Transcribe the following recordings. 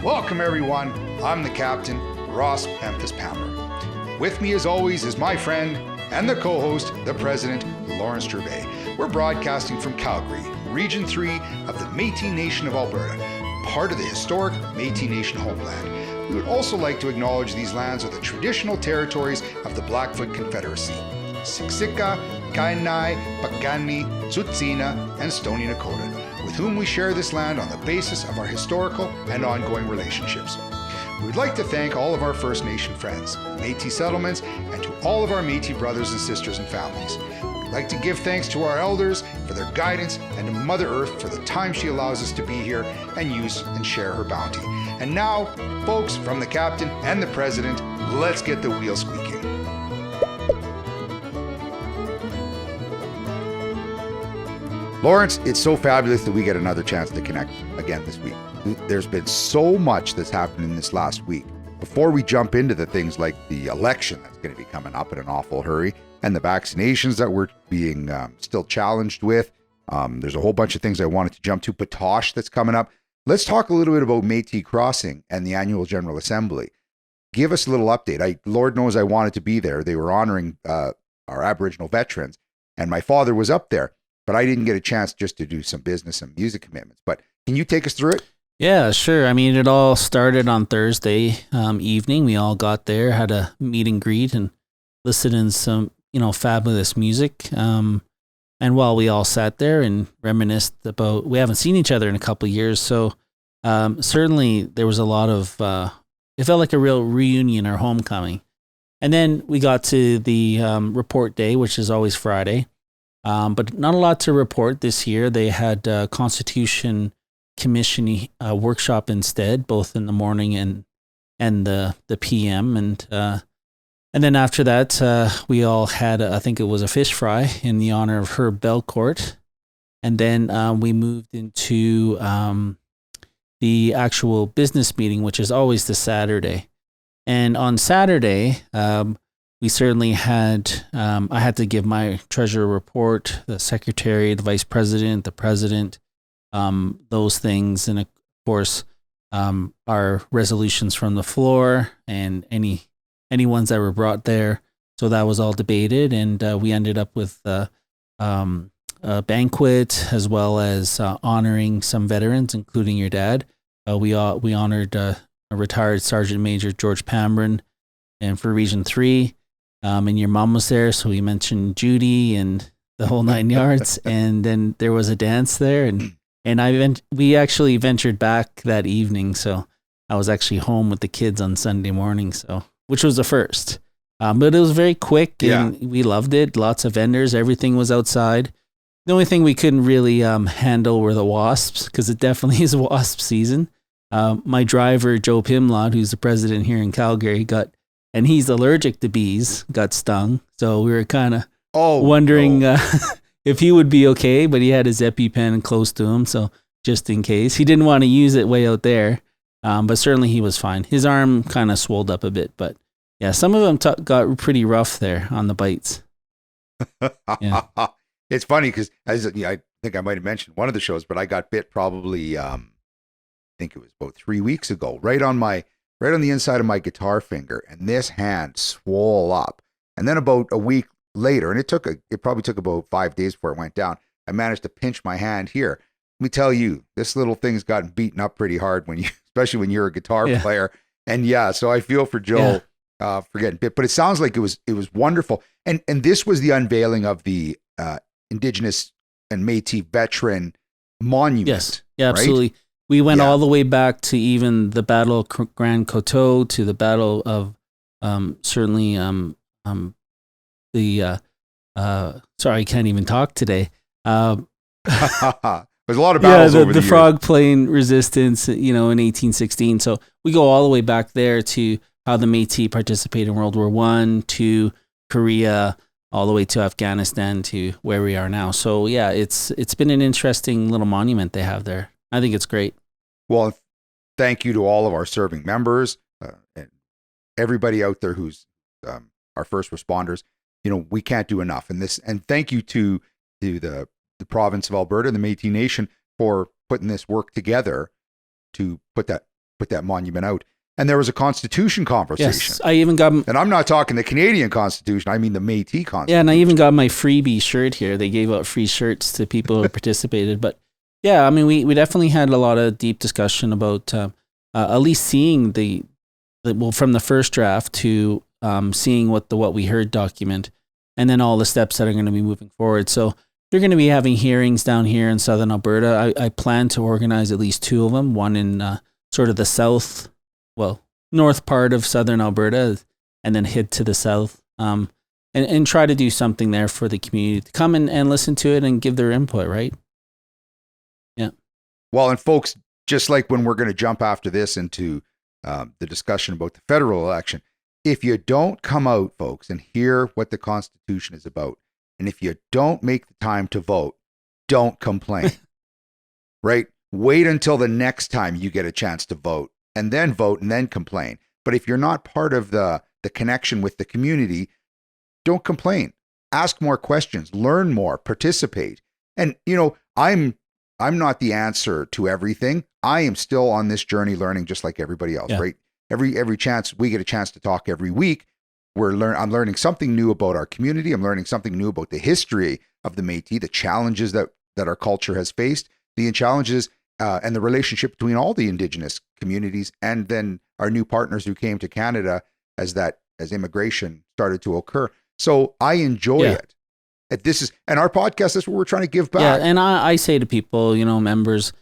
Welcome everyone, I'm the captain, Ross Memphis Pamler. With me as always is my friend and the co-host, the president, Lawrence Gervais. We're broadcasting from Calgary, Region 3 of the Métis Nation of Alberta, part of the historic Métis Nation homeland. We would also like to acknowledge these lands are the traditional territories of the Blackfoot Confederacy, Siksika, Kainai, Piikani, Tsuut'ina, and Stoney Nakoda, with whom we share this land on the basis of our historical and ongoing relationships. We would like to thank all of our First Nation friends, Métis settlements, and to all of our Métis brothers and sisters and families. We'd like to give thanks to our elders for their guidance and to Mother Earth for the time she allows us to be here and use and share her bounty. And now, folks, from the captain and the president, let's get the wheel squeaking. Lawrence, it's so fabulous that we get another chance to connect again this week. There's been so much that's happened in this last week. Before we jump into the things like the election that's going to be coming up in an awful hurry and the vaccinations that we're being still challenged with, there's a whole bunch of things I wanted to jump to. Patosh that's coming up. Let's talk a little bit about Métis Crossing and the annual General Assembly. Give us a little update. Lord knows I wanted to be there. They were honoring our Aboriginal veterans, and my father was up there. But I didn't get a chance just to do some business and music commitments. But can you take us through it? Yeah, sure. I mean, it all started on Thursday evening. We all got there, had a meet and greet, and listened in some, fabulous music. And while we all sat there and reminisced about, we haven't seen each other in a couple of years, so certainly there was a lot of. It felt like a real reunion or homecoming. And then we got to the report day, which is always Friday. But not a lot to report this year. They had a Constitution Commission workshop instead, both in the morning and the PM. And then after that, we all had, I think it was a fish fry in the honor of Herb Belcourt. And then we moved into the actual business meeting, which is always the Saturday. And on Saturday, we certainly had, I had to give my treasurer report, the secretary, the vice president, the president, those things. And of course, our resolutions from the floor and any ones that were brought there. So that was all debated. And we ended up with a banquet as well as honoring some veterans, including your dad. We honored a retired Sergeant Major George Pamron, and for Region 3. And your mom was there, so we mentioned Judy and the whole 9 yards. And then there was a dance there, and we actually ventured back that evening. So I was actually home with the kids on Sunday morning, so which was the first. But it was very quick, and we loved it. Lots of vendors, everything was outside. The only thing we couldn't really handle were the wasps, because it definitely is wasp season. My driver Joe Pimlott, who's the president here in Calgary, and he's allergic to bees, got stung. So we were kind of wondering if he would be okay, but he had his EpiPen close to him. So just in case, he didn't want to use it way out there. But certainly he was fine. His arm kind of swelled up a bit, but yeah, some of them got pretty rough there on the bites. Yeah. It's funny because I think I might have mentioned one of the shows, but I got bit probably, I think it was about 3 weeks ago, right on the inside of my guitar finger, and this hand swole up. And then about a week later, and it probably took about 5 days before it went down, I managed to pinch my hand here. Let me tell you, this little thing's gotten beaten up pretty hard especially when you're a guitar player. And so I feel for Joe for getting bit, but it sounds like it was wonderful. And this was the unveiling of the Indigenous and Métis veteran monument. Yes, yeah, absolutely. Right? We went all the way back to even the Battle of Grand Coteau, to the Battle of certainly the sorry, I can't even talk today. There's a lot of battles over the Frog Plain Resistance, in 1816. So we go all the way back there to how the Métis participated in World War I, to Korea, all the way to Afghanistan, to where we are now. So yeah, it's been an interesting little monument they have there. I think it's great. Well, thank you to all of our serving members and everybody out there who's our first responders. We can't do enough. And thank you to the province of Alberta and the Métis Nation for putting this work together to put that put that monument out. And there was a Constitution conversation. Yes, I even got... And I'm not talking the Canadian Constitution. I mean the Métis Constitution. Yeah, and I even got my freebie shirt here. They gave out free shirts to people who participated. But yeah, I mean, we definitely had a lot of deep discussion about at least seeing well, from the first draft to seeing what we heard document, and then all the steps that are going to be moving forward. So they're going to be having hearings down here in Southern Alberta. I plan to organize at least 2 of them, one in sort of the north part of Southern Alberta, and then head to the south, and try to do something there for the community to come and listen to it and give their input, right? Yeah. Well, and folks, just like when we're going to jump after this into the discussion about the federal election, if you don't come out, folks, and hear what the Constitution is about, and if you don't make the time to vote, don't complain, right? Wait until the next time you get a chance to vote and then complain. But if you're not part of the connection with the community, don't complain. Ask more questions, learn more, participate. And, I'm not the answer to everything. I am still on this journey learning just like everybody else, right? Every chance we get a chance to talk every week, I'm learning something new about our community. I'm learning something new about the history of the Métis, the challenges that our culture has faced, the challenges and the relationship between all the Indigenous communities, and then our new partners who came to Canada as immigration started to occur. So I enjoy it. And our podcast is what we're trying to give back. Yeah, and I say to people, members,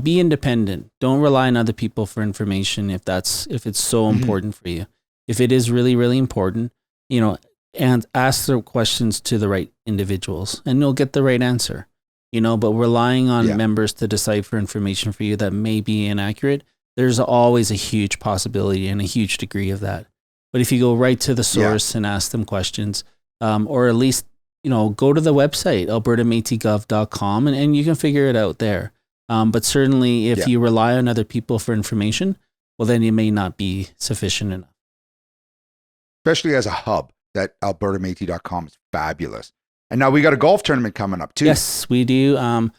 be independent. Don't rely on other people for information if it's so important for you. If it is really, really important, and ask the questions to the right individuals, and you'll get the right answer. But relying on members to decipher information for you that may be inaccurate, there's always a huge possibility and a huge degree of that. But if you go right to the source and ask them questions, or at least, go to the website, albertametgov.com, and you can figure it out there. But certainly if you rely on other people for information, well, then it may not be sufficient enough. Especially as a hub, that albertametg.com is fabulous. And now we got a golf tournament coming up too. Yes, we do. And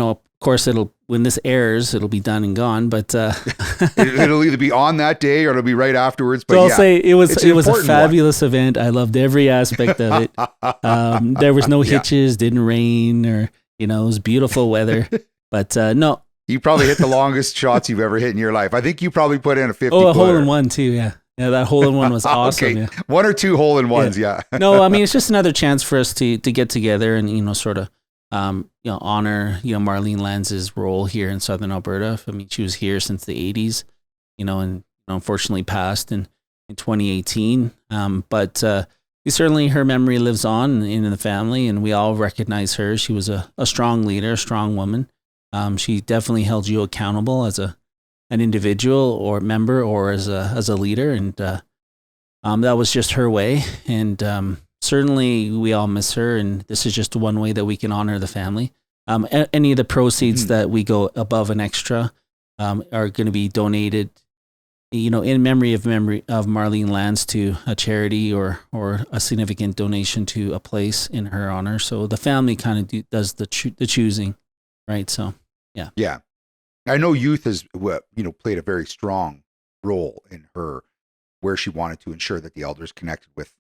of course, when this airs, it'll be done and gone. But it'll either be on that day or it'll be right afterwards. But so I'll say it was a fabulous event. I loved every aspect of it. There was no hitches, didn't rain, or it was beautiful weather. But no, you probably hit the longest shots you've ever hit in your life. I think you probably put in a 50. Oh, a hole in one too. Yeah. Yeah, that hole in one was awesome. Okay. Yeah. 1 or 2 hole in ones, No, I mean, it's just another chance for us to get together and, sort of, honor, Marlene Lanz's role here in Southern Alberta. I mean, she was here since the 80s, and unfortunately passed in 2018. But certainly her memory lives on in the family, and we all recognize her. She was a strong leader, a strong woman. She definitely held you accountable as an individual or member or as a leader, and that was just her way. And certainly we all miss her, and this is just one way that we can honor the family. Any of the proceeds that we go above and extra are going to be donated, in memory of Marlene Lanz, to a charity or a significant donation to a place in her honor. So the family kind of does the choosing, right? So yeah. I know youth has, played a very strong role in her, where she wanted to ensure that the elders connected with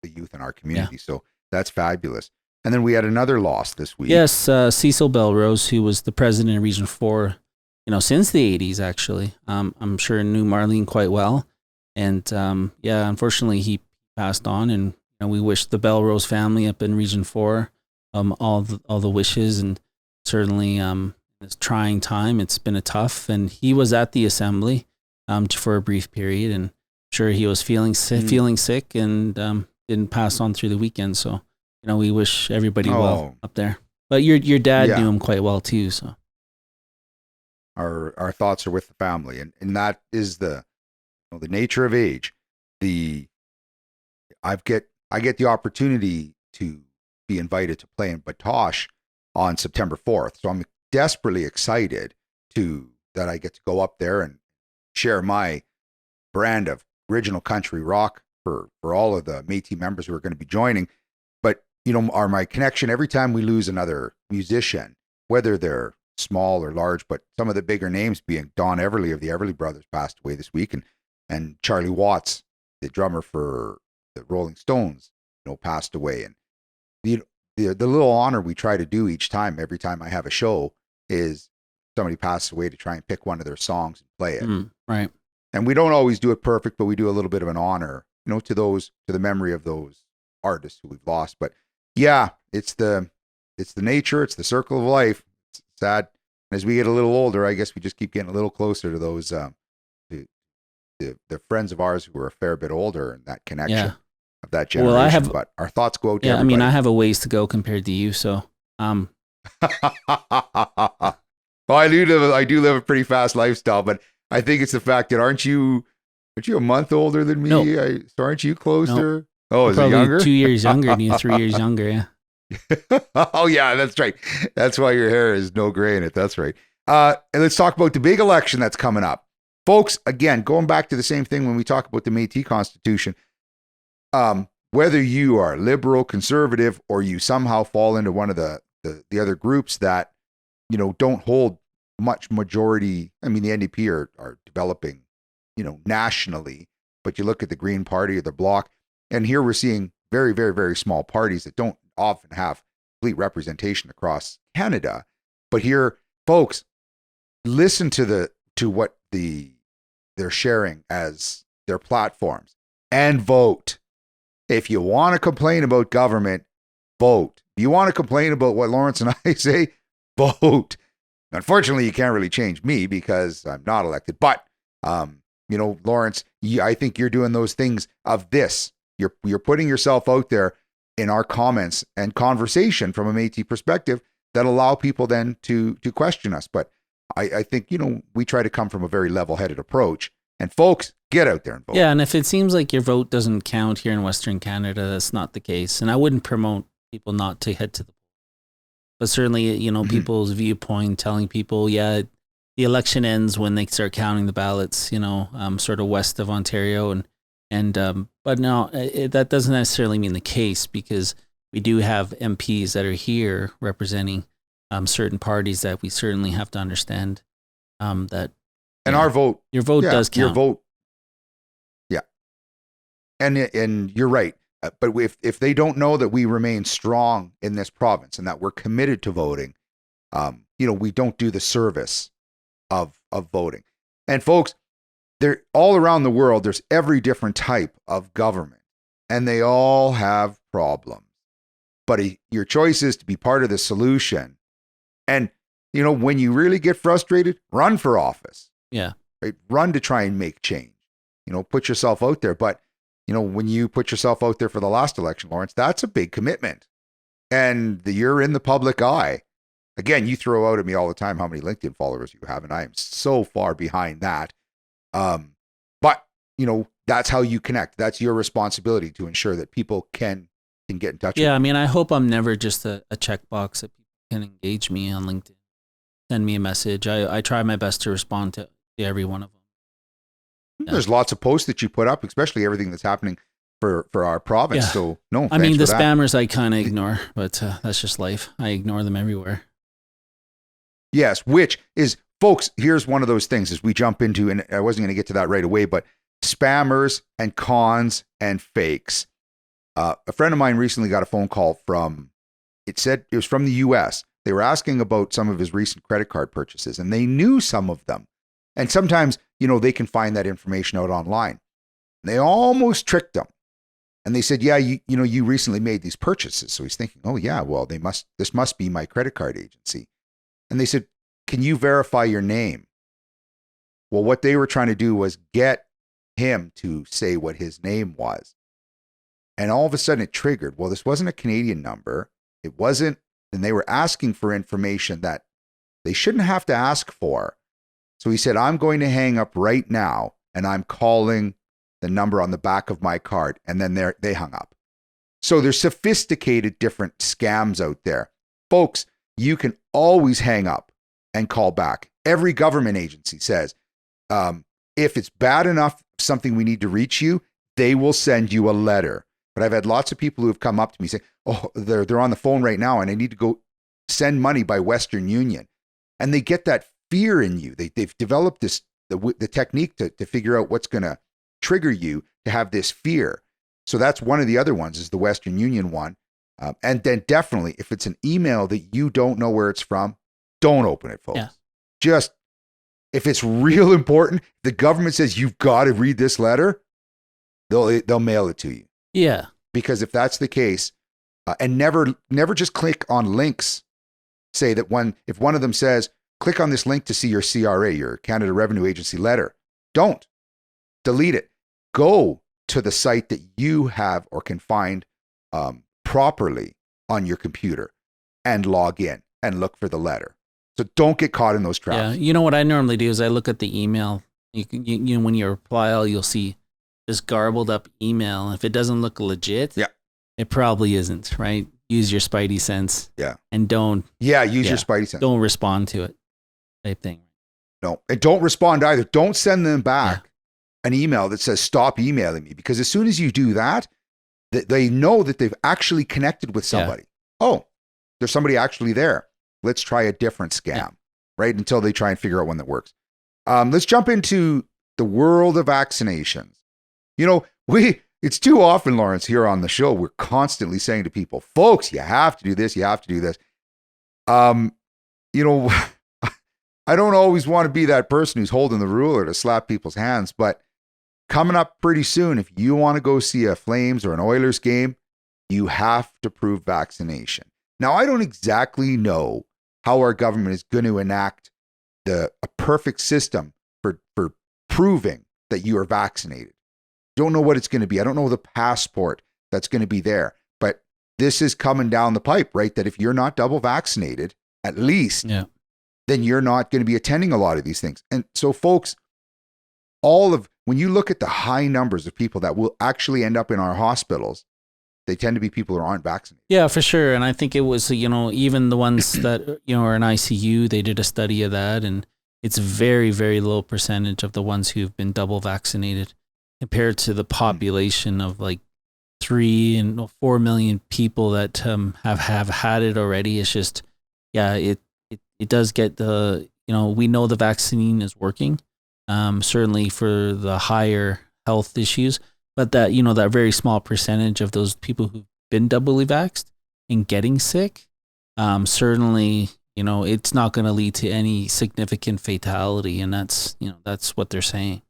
the youth in our community. So that's fabulous. And then we had another loss this week. Yes, Cecil Belrose, who was the president of Region 4, since the 80s, actually. I'm sure knew Marlene quite well. And unfortunately, he passed on. And we wish the Belrose family up in Region 4 all the wishes. And certainly, this trying time, it's been a tough, and he was at the assembly for a brief period, and sure he was feeling sick and didn't pass on through the weekend. So we wish everybody well up there. But your dad knew him quite well too. So our thoughts are with the family, and that is the nature of age. I get the opportunity to be invited to play in Batoche on September 4th, so I'm desperately excited that I get to go up there and share my brand of original country rock for all of the Métis members who are going to be joining. But my connection, every time we lose another musician, whether they're small or large, but some of the bigger names being Don Everly of the Everly Brothers passed away this week, and Charlie Watts, the drummer for the Rolling Stones, passed away. And the little honor we try to do every time I have a show, is somebody passes away to try and pick one of their songs and play it. Right. And we don't always do it perfect, but we do a little bit of an honor, to the memory of those artists who we've lost. But yeah, it's the nature, it's the circle of life. It's sad. And as we get a little older, I guess we just keep getting a little closer to those, the friends of ours who are a fair bit older, and that connection of that generation. But our thoughts go out to everybody. I have a ways to go compared to you. So, well, I do live a pretty fast lifestyle, but I think it's the fact that aren't you a month older than me? No. So aren't you closer? No. Oh, is it younger? 2 years younger than you, 3 years younger. Yeah. Oh yeah, that's right. That's why your hair is no gray in it. That's right. And let's talk about the big election that's coming up, folks. Again, going back to the same thing when we talk about the Métis Constitution. Whether you are liberal, conservative, or you somehow fall into one of the other groups that don't hold much majority. I mean, the NDP are developing, nationally, but you look at the Green Party or the Bloc, and here we're seeing very, very, very small parties that don't often have complete representation across Canada. But here, folks, listen to what they're sharing as their platforms and vote. If you want to complain about government, vote. If you want to complain about what Lawrence and I say, vote. Unfortunately, you can't really change me because I'm not elected. But, Lawrence, I think you're doing those things of this. You're putting yourself out there in our comments and conversation from a Métis perspective that allow people then to question us. But I think, we try to come from a very level-headed approach. And folks, get out there and vote. Yeah, and if it seems like your vote doesn't count here in Western Canada, that's not the case. And I wouldn't promote people not to head to the polls. But certainly, people's viewpoint, telling people, the election ends when they start counting the ballots, sort of west of Ontario. But no, that doesn't necessarily mean the case, because we do have MPs that are here representing certain parties that we certainly have to understand that. And our vote. Your vote does count. Your vote. Yeah. And you're right. But if they don't know that we remain strong in this province and that we're committed to voting, we don't do the service of voting. And folks, they're all around the world. There's every different type of government, and they all have problems. But your choice is to be part of the solution. And when you really get frustrated, run for office. Yeah. Right? Run to try and make change. Put yourself out there. But when you put yourself out there for the last election, Lawrence, that's a big commitment. And you're in the public eye. Again, you throw out at me all the time how many LinkedIn followers you have, and I am so far behind that. But that's how you connect. That's your responsibility to ensure that people can get in touch with you. I mean, I hope I'm never just a checkbox that people can engage me on LinkedIn. Send me a message. I try my best to respond to every one of them. Yeah. There's lots of posts that you put up, especially everything that's happening for our province. Yeah. So no, I mean, the spammers I kind of ignore, but that's just life. I ignore them everywhere. Yes, which is, folks, here's one of those things as we jump into, and I wasn't going to get to that right away, but spammers and cons and fakes. A friend of mine recently got a phone call it was from the US. They were asking about some of his recent credit card purchases, and they knew some of them. And sometimes, they can find that information out online. And they almost tricked him. And they said, yeah, you recently made these purchases. So he's thinking, oh yeah, well, this must be my credit card agency. And they said, can you verify your name? Well, what they were trying to do was get him to say what his name was. And all of a sudden it triggered. Well, this wasn't a Canadian number. It wasn't. And they were asking for information that they shouldn't have to ask for. So he said, I'm going to hang up right now, and I'm calling the number on the back of my card. And then they hung up. So there's sophisticated different scams out there. Folks, you can always hang up and call back. Every government agency says, if it's bad enough, something we need to reach you, they will send you a letter. But I've had lots of people who have come up to me saying, oh, they're on the phone right now and I need to go send money by Western Union. and they get that fear in you. They've developed the technique to figure out what's going to trigger you to have this fear. So that's one of the other ones, is the Western Union one. And then definitely, if it's an email that you don't know where it's from, don't open it, folks. Yeah. Just, if it's real important, the government says you've got to read this letter, they'll mail it to you. Yeah. Because if that's the case, and never just click on links, say that if one of them says, click on this link to see your CRA, your Canada Revenue Agency letter, don't. Delete it. Go to the site that you have or can find properly on your computer and log in and look for the letter. So don't get caught in those traps. Yeah. You know what I normally do is I look at the email. You when you reply all, you'll see this garbled up email. If it doesn't look legit, yeah, it probably isn't, right? Use your spidey sense. Yeah. And don't. Yeah, use your spidey sense. Don't respond to it. Type thing. No. And don't respond either. Don't send them back an email that says, stop emailing me. Because as soon as you do that, they know that they've actually connected with somebody. Yeah. Oh, there's somebody actually there. Let's try a different scam, right? Until they try and figure out one that works. Let's jump into the world of vaccinations. You know, it's too often, Lawrence, here on the show, we're constantly saying to people, folks, you have to do this, you have to do this. You know, I don't always want to be that person who's holding the ruler to slap people's hands, but coming up pretty soon, if you want to go see a Flames or an Oilers game, you have to prove vaccination. Now, I don't exactly know how our government is going to enact a perfect system for proving that you are vaccinated. Don't know what it's going to be. I don't know the passport that's going to be there, but this is coming down the pipe, right? That if you're not double vaccinated, at least, then you're not going to be attending a lot of these things. And so, folks, when you look at the high numbers of people that will actually end up in our hospitals, they tend to be people who aren't vaccinated. Yeah, for sure. And I think it was, even the ones that, are in ICU, they did a study of that, and it's very, very low percentage of the ones who've been double vaccinated compared to the population of like 3 and 4 million people that have had it already. It's just, it does get we know the vaccine is working, certainly for the higher health issues, but that, that very small percentage of those people who've been doubly vaxxed and getting sick, certainly, it's not going to lead to any significant fatality. And that's what they're saying.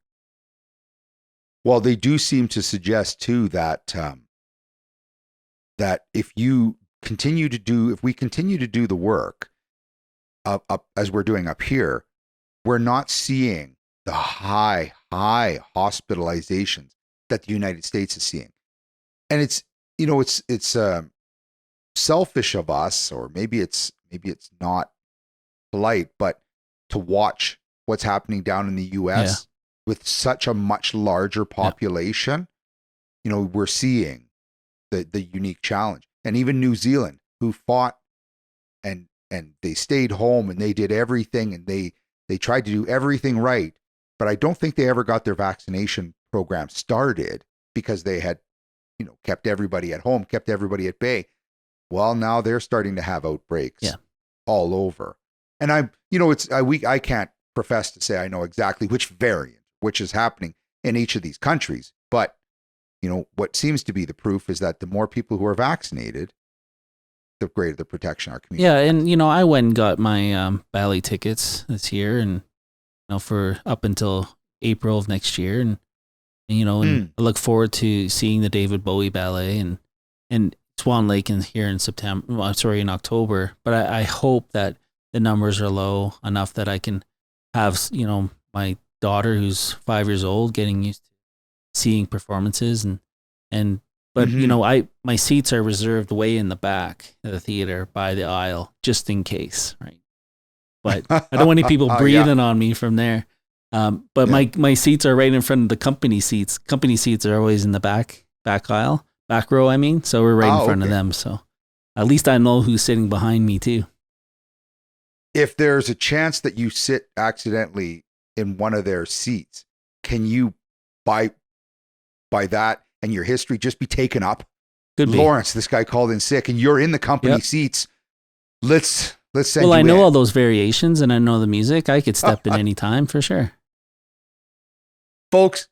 Well, they do seem to suggest too that if we continue to do the work up as we're doing up here, we're not seeing the high hospitalizations that the United States is seeing. And it's selfish of us, or maybe it's not polite, but to watch what's happening down in the US with such a much larger population, we're seeing the unique challenge. And even New Zealand, who fought and they stayed home and they did everything and they tried to do everything right, but I don't think they ever got their vaccination program started because they had, kept everybody at home, kept everybody at bay. Well, now they're starting to have outbreaks all over. And I can't profess to say I know exactly which variant, which is happening in each of these countries. But, what seems to be the proof is that the more people who are vaccinated, the greater the protection our community. Yeah. And, I went and got my ballet tickets this year, and, for up until April of next year. And I look forward to seeing the David Bowie ballet and Swan Lake here in in October. But I hope that the numbers are low enough that I can have, my daughter who's 5 years old getting used to seeing performances but my seats are reserved way in the back of the theater by the aisle just in case, right? But I don't want any people breathing on me from there. But my seats are right in front of the company seats. Company seats are always in the back aisle, back row, I mean. So we're right in front of them. So at least I know who's sitting behind me too. If there's a chance that you sit accidentally in one of their seats, can you, by that and your history, just be taken up? Could be. Lawrence, this guy called in sick and you're in the company seats. Let's let's send Well, you I know in. all those variations and I know the music. I could step in any time for sure. Folks,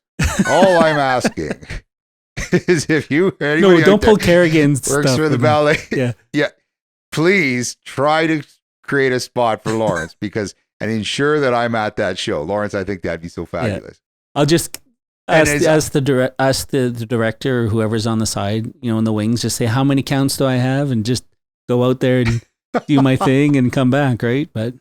all I'm asking is if you, No, anybody out don't there pull Kerrigan's works stuff for the in. ballet, Yeah. please try to create a spot for Lawrence and ensure that I'm at that show. Lawrence, I think that'd be so fabulous. I'll just And ask the director or whoever's on the side, in the wings, just say, how many counts do I have? And just go out there and do my thing and come back, right? But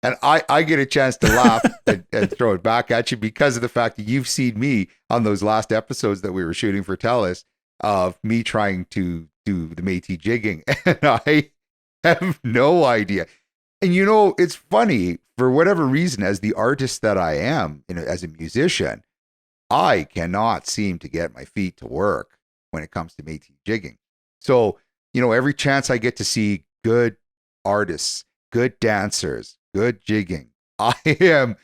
And I get a chance to laugh and throw it back at you because of the fact that you've seen me on those last episodes that we were shooting for TELUS of me trying to do the Métis jigging. And I have no idea. And it's funny, for whatever reason, as the artist that I am, as a musician, I cannot seem to get my feet to work when it comes to Métis jigging. So, every chance I get to see good artists, good dancers, good jigging, I am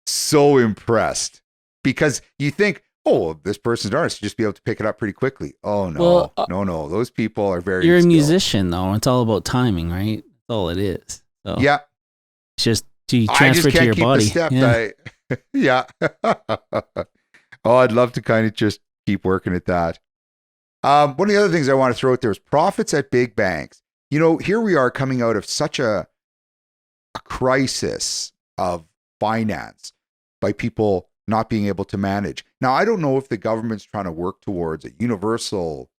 so impressed, because you think, oh, this person's an artist, just be able to pick it up pretty quickly. Oh, no, no. Those people are very you're a skilled. musician, though. It's all about timing, right? That's all it is. So Yeah. it's just to transfer to your body. Step. Yeah. Oh, I'd love to kind of just keep working at that. One of the other things I want to throw out there is profits at big banks. Here we are coming out of such a crisis of finance by people not being able to manage. Now, I don't know if the government's trying to work towards a universal,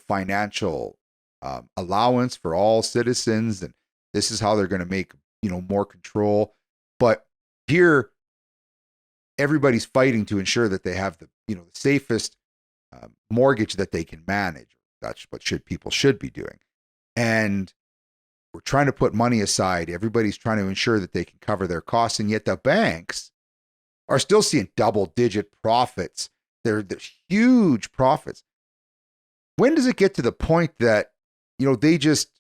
financial allowance for all citizens, and this is how they're going to make, more control. But here, everybody's fighting to ensure that they have the, the safest mortgage that they can manage. That's what people should be doing. And we're trying to put money aside. Everybody's trying to ensure that they can cover their costs. And yet the banks are still seeing double-digit profits. They're huge profits. When does it get to the point that, they just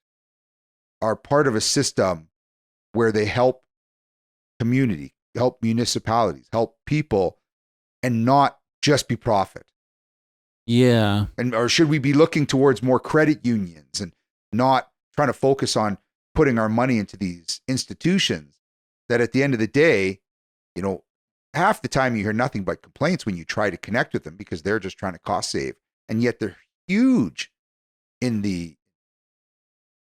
are part of a system where they help community, help municipalities, help people, and not just be profit? Yeah. Or should we be looking towards more credit unions and not trying to focus on putting our money into these institutions that at the end of the day, half the time you hear nothing but complaints when you try to connect with them because they're just trying to cost save. And yet they're huge in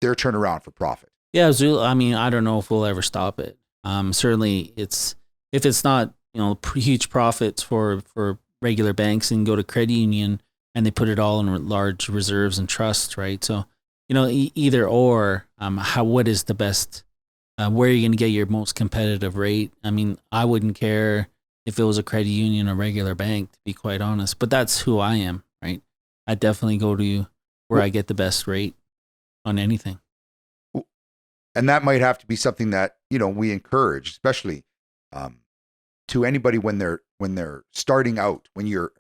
their turnaround for profit. Yeah, I mean, I don't know if we'll ever stop it. Certainly, if it's not huge profits for regular banks and go to credit union and they put it all in large reserves and trusts, right? So either or. What is the best? Where are you going to get your most competitive rate? I mean, I wouldn't care if it was a credit union or regular bank, to be quite honest. But that's who I am, right? I definitely go to where I get the best rate on anything. And that might have to be something that, we encourage, especially to anybody when they're starting out, when you're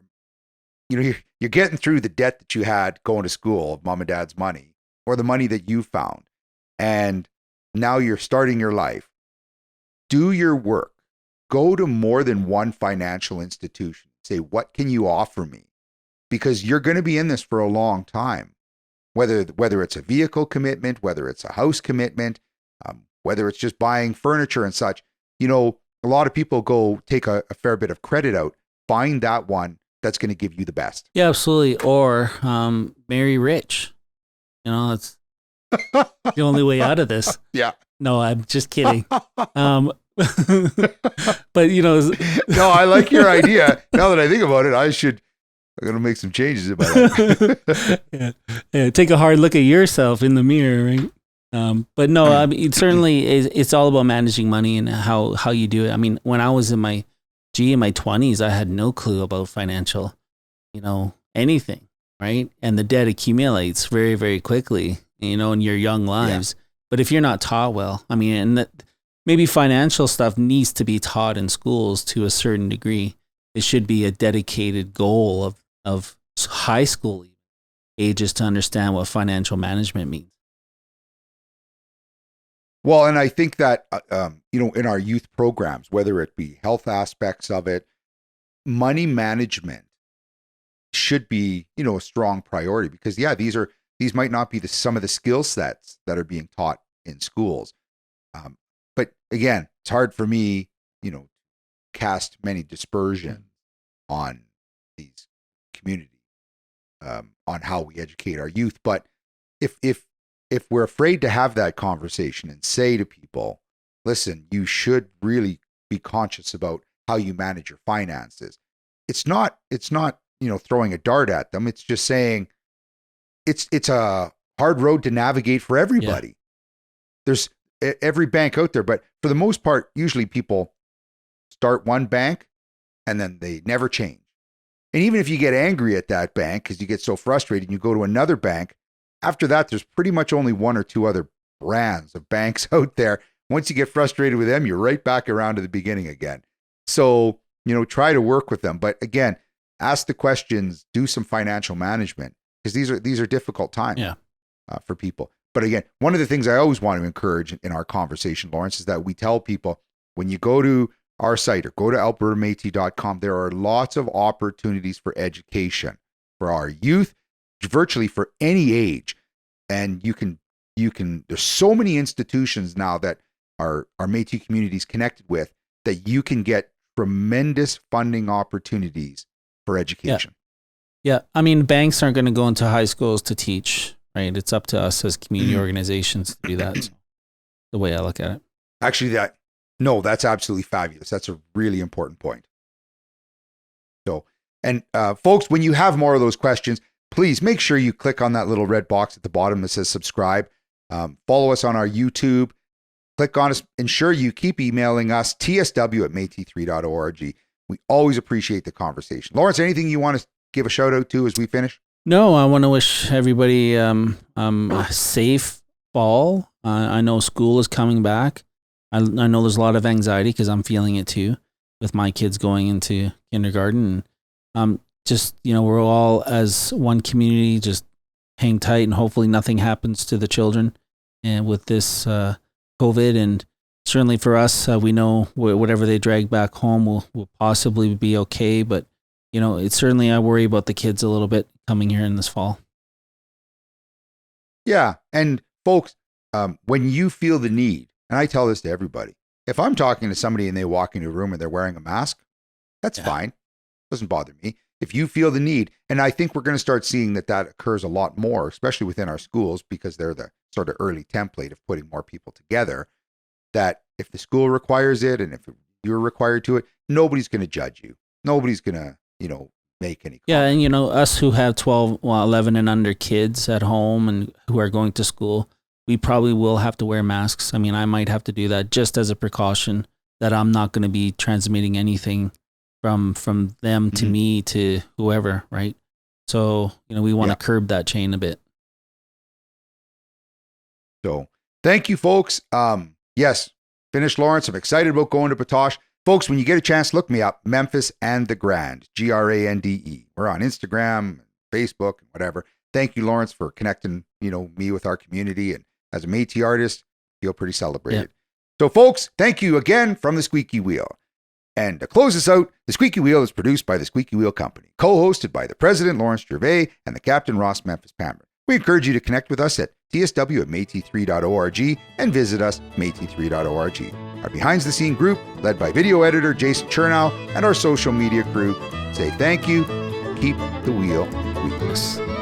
getting through the debt that you had going to school, mom and dad's money, or the money that you found. And now you're starting your life. Do your work. Go to more than one financial institution. Say, what can you offer me? Because you're going to be in this for a long time. Whether it's a vehicle commitment, whether it's a house commitment, whether it's just buying furniture and such. A lot of people go take a fair bit of credit out. Find that one that's going to give you the best. Yeah, absolutely. Or marry rich. It's the only way out of this. Yeah. No, I'm just kidding. But No, I like your idea. Now that I think about it, I'm going to make some changes in my life. yeah, take a hard look at yourself in the mirror, right? But no, I mean, it certainly is. It's all about managing money and how you do it. I mean, when I was in my 20s, I had no clue about financial, anything, right? And the debt accumulates very, very quickly, in your young lives. Yeah. But if you're not taught well, I mean, and maybe financial stuff needs to be taught in schools to a certain degree. It should be a dedicated goal of high school ages to understand what financial management means. Well, and I think that, in our youth programs, whether it be health aspects of it, money management should be, a strong priority because, these might not be some of the skill sets that are being taught in schools. But again, it's hard for me, cast many dispersion on these communities, on how we educate our youth. But if we're afraid to have that conversation and say to people, listen, you should really be conscious about how you manage your finances. It's not, throwing a dart at them. It's just saying it's a hard road to navigate for everybody. Yeah. There's every bank out there, but for the most part, usually people start one bank and then they never change. And even if you get angry at that bank because you get so frustrated and you go to another bank, after that, there's pretty much only one or two other brands of banks out there. Once you get frustrated with them, you're right back around to the beginning again. So, try to work with them. But again, ask the questions, do some financial management, because these are difficult times for people. But again, one of the things I always want to encourage in our conversation, Lawrence, is that we tell people when you go to our site or go to albertametis.com, there are lots of opportunities for education for our youth, virtually for any age. And you can, there's so many institutions now that our Métis communities connected with that you can get tremendous funding opportunities for education. Yeah. I mean, banks aren't going to go into high schools to teach, right? It's up to us as community organizations to do that. The way I look at it. Actually, that's absolutely fabulous. That's a really important point. So, and folks, when you have more of those questions, please make sure you click on that little red box at the bottom that says subscribe. Follow us on our YouTube. Click on us. Ensure you keep emailing us, tsw@metis3.org. We always appreciate the conversation. Lawrence, anything you want to give a shout out to as we finish? No, I want to wish everybody a safe fall. I know school is coming back. I know there's a lot of anxiety because I'm feeling it too with my kids going into kindergarten. And just, we're all as one community, just hang tight and hopefully nothing happens to the children and with this COVID. And certainly for us, we know whatever they drag back home will possibly be okay. But, it's certainly, I worry about the kids a little bit coming here in this fall. Yeah. And folks, when you feel the need, and I tell this to everybody, if I'm talking to somebody and they walk into a room and they're wearing a mask, that's fine. Doesn't bother me. If you feel the need, and I think we're going to start seeing that occurs a lot more, especially within our schools, because they're the sort of early template of putting more people together, that if the school requires it and if you're required to it, nobody's going to judge you. Nobody's going to, make any comments. Yeah, and us who have 11 and under kids at home and who are going to school, we probably will have to wear masks. I mean, I might have to do that just as a precaution that I'm not going to be transmitting anything from them to me to whoever, right? So, we want to curb that chain a bit. So, thank you, folks. Yes, finished Lawrence. I'm excited about going to Batoche. Folks, when you get a chance, look me up, Memphis and the Grand, Grande. We're on Instagram, Facebook, and whatever. Thank you, Lawrence, for connecting, me with our community. And as a Métis artist, feel pretty celebrated. Yeah. So, folks, thank you again from the Squeaky Wheel. And to close us out, the Squeaky Wheel is produced by the Squeaky Wheel Company, co-hosted by the President, Lawrence Gervais, and the Captain, Ross Memphis Palmer. We encourage you to connect with us at tsw@metis3.org and visit us, metis3.org. Our behind-the-scene group, led by video editor Jason Chernow, and our social media crew say thank you, keep the wheel wheelless.